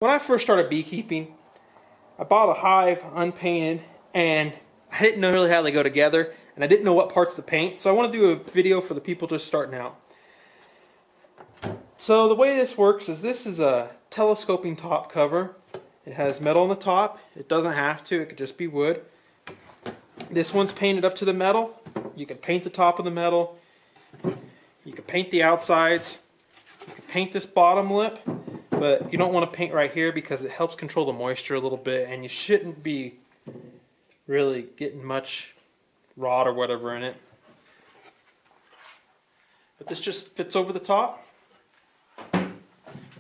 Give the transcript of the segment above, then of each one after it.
When I first started beekeeping, I bought a hive unpainted, and I didn't know really how they go together, and I didn't know what parts to paint, so I want to do a video for the people just starting out. So the way this works is this is a telescoping top cover. It has metal on the top. It doesn't have to, it could just be wood. This one's painted up to the metal. You can paint the top of the metal. You can paint the outsides. You can paint this bottom lip, but you don't want to paint right here because it helps control the moisture a little bit, and you shouldn't be really getting much rot or whatever in it. But this just fits over the top.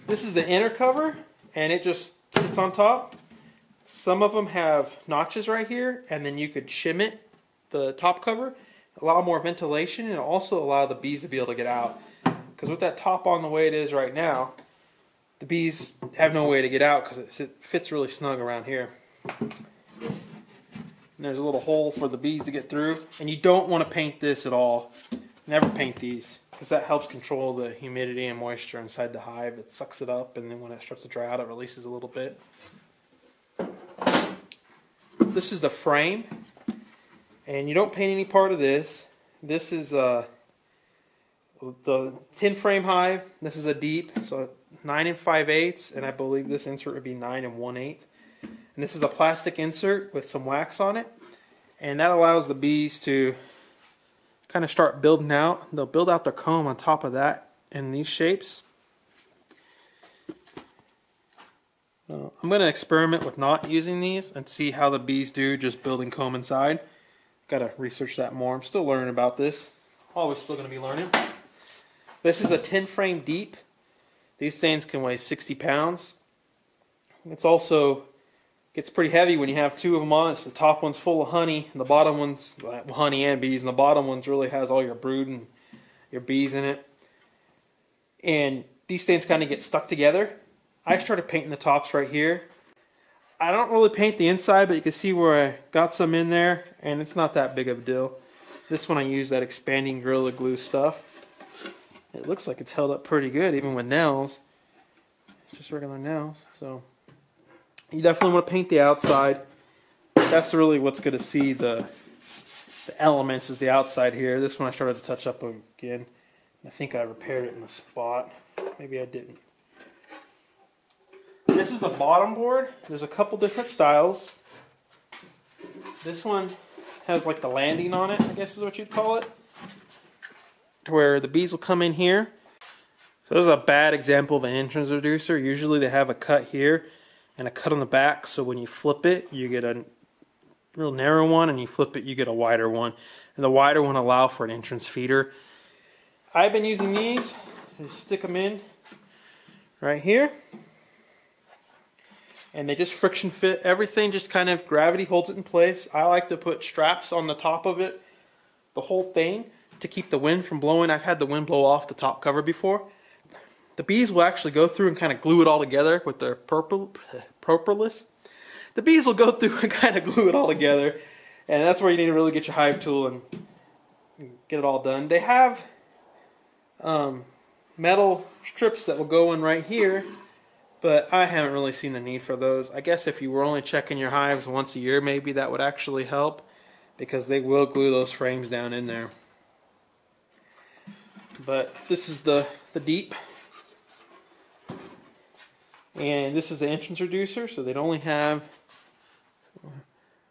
This is the inner cover, and it just sits on top. Some of them have notches right here, and then you could shim it, the top cover, allow more ventilation, and also allow the bees to be able to get out. Because with that top on the way it is right now, the bees have no way to get out because it fits really snug around here. And there's a little hole for the bees to get through, and you don't want to paint this at all. Never paint these, because that helps control the humidity and moisture inside the hive. It sucks it up, and then when it starts to dry out, it releases a little bit. This is the frame, and you don't paint any part of this. This is the tin frame hive. This is a deep, so 9 5/8, and I believe this insert would be 9 1/8. And this is a plastic insert with some wax on it, and that allows the bees to kind of start building out. They'll build out their comb on top of that in these shapes. I'm going to experiment with not using these and see how the bees do just building comb inside. Got to research that more. I'm still learning about this. Always still going to be learning. This is a tin frame deep. These things can weigh 60 pounds. It's also gets pretty heavy when you have two of them on it. So the top one's full of honey, and the bottom one's honey and bees, and the bottom one's really has all your brood and your bees in it. And these things kind of get stuck together. I started painting the tops right here. I don't really paint the inside, but you can see where I got some in there, and it's not that big of a deal. This one I use that expanding Gorilla Glue stuff. It looks like it's held up pretty good, even with nails. It's just regular nails, so you definitely want to paint the outside. That's really what's going to see the elements is the outside here. This one I started to touch up again. I think I repaired it in the spot. Maybe I didn't. This is the bottom board. There's a couple different styles. This one has like the landing on it, I guess is what you'd call it, to where the bees will come in here. So this is a bad example of an entrance reducer. Usually they have a cut here and a cut on the back, so when you flip it, you get a real narrow one, and you flip it, you get a wider one. And the wider one allow for an entrance feeder. I've been using these. Just stick them in right here. And they just friction fit everything, just kind of gravity holds it in place. I like to put straps on the top of it, the whole thing, to keep the wind from blowing. I've had the wind blow off the top cover before. The bees will actually go through and kind of glue it all together with their propolis. The bees will go through and kind of glue it all together, and that's where you need to really get your hive tool and get it all done. They have metal strips that will go in right here, but I haven't really seen the need for those. I guess if you were only checking your hives once a year, maybe that would actually help, because they will glue those frames down in there. But this is the deep. And this is the entrance reducer, so they'd only have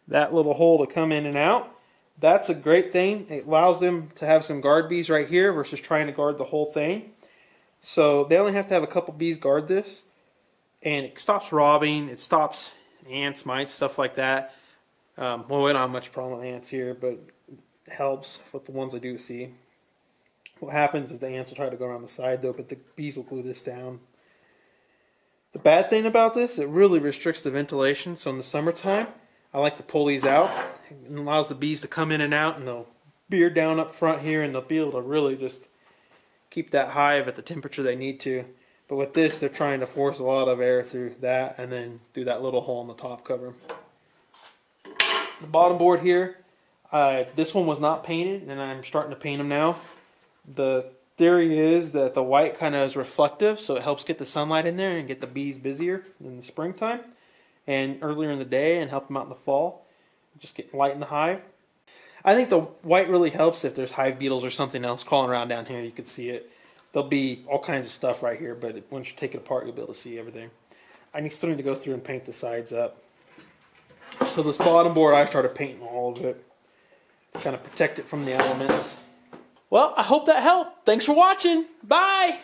that little hole to come in and out. That's a great thing. It allows them to have some guard bees right here versus trying to guard the whole thing. So they only have to have a couple bees guard this. And it stops robbing, it stops ants, mites, stuff like that. Well, we don't have much problem with ants here, but it helps with the ones I do see. What happens is the ants will try to go around the side though, but the bees will glue this down. The bad thing about this, it really restricts the ventilation. So in the summertime, I like to pull these out. It allows the bees to come in and out, and they'll beard down up front here, and they'll be able to really just keep that hive at the temperature they need to. But with this, they're trying to force a lot of air through that and then do that little hole in the top cover. The bottom board here, this one was not painted, and I'm starting to paint them now. This theory is that the white kind of is reflective, so it helps get the sunlight in there and get the bees busier in the springtime and earlier in the day and help them out in the fall. Just get light in the hive. I think the white really helps if there's hive beetles or something else crawling around down here. You can see it. There'll be all kinds of stuff right here, but once you take it apart, you'll be able to see everything. I still need to go through and paint the sides up. So this bottom board, I started painting all of it. Kind of protect it from the elements. Well, I hope that helped. Thanks for watching. Bye!